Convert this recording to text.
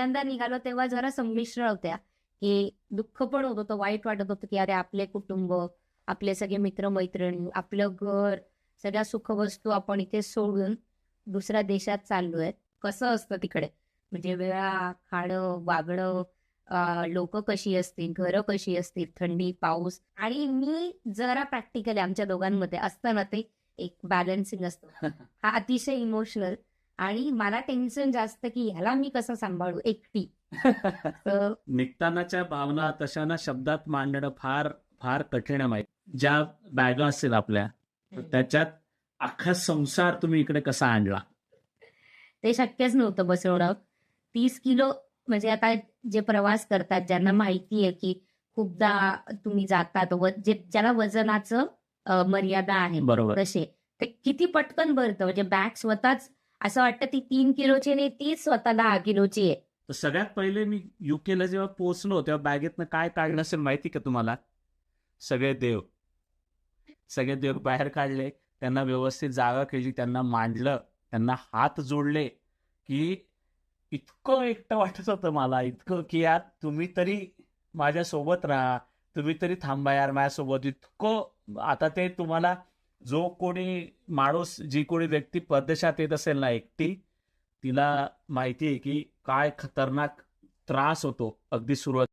पहिल्यांदा निघालो तेव्हा जरा संमिश्र होत्या, की दुःख पण होत होतं, वाईट वाटत होतं, की अरे आपले कुटुंब, आपले सगळे मित्र-मैत्रिणी, आपलं घर, सगळ्या सुखवस्तू आपण इथे सोडून दुसऱ्या देशात चाललोय. कसं असतं तिकडे? म्हणजे वेळा, खाणं, वागणं, लोकं कशी असतील, घरं कशी असतील, थंडी, पाऊस आणि मी जरा प्रॅक्टिकल आहे आमच्या दोघांमध्ये असतं ना ते एक बॅलन्सिंग असतं. हा अतिशय इमोशनल आणि मला टेन्शन जास्त की ह्याला मी कसं सांभाळू एकटी. तर निघतानाच्या भावना तशा ना शब्दात मांडणं फार फार कठीण आहे. माहिती ज्या बॅगा असतील आपल्या त्याच्यात अख्खा संसार तुम्ही इकडे कसा आणला? ते शक्यच नव्हतं बसवणं. 30 किलो म्हणजे आता जे प्रवास करतात, ज्यांना माहिती आहे, की खूपदा तुम्ही जातात जे ज्याला वजनाचं मर्यादा आहे बरोबर. तसे. ते किती पटकन भरतं म्हणजे बॅग स्वतःच असं वाटतं ती 3 किलोची नाही, तीच स्वतः 10 किलोची आहे. तर सगळ्यात पहिले मी युकेला जेव्हा पोहोचलो तेव्हा बॅगेतनं काय काढलं असेल माहिती का तुम्हाला? सगळे देव. सगळे देव बाहेर काढले, त्यांना व्यवस्थित जागा केली, त्यांना मांडलं, त्यांना हात जोडले, की इतकं एकटं वाटत होतं मला, इतकं की यार तुम्ही तरी माझ्यासोबत राहा, तुम्ही तरी थांबा यार माझ्यासोबत. इतकं आता ते तुम्हाला जो कोणी माणूस, जी कोणी व्यक्ती परदेशात येत असेल ना एकटी, तिला माहिती आहे की काय खतरनाक त्रास होतो अगदी सुरुवात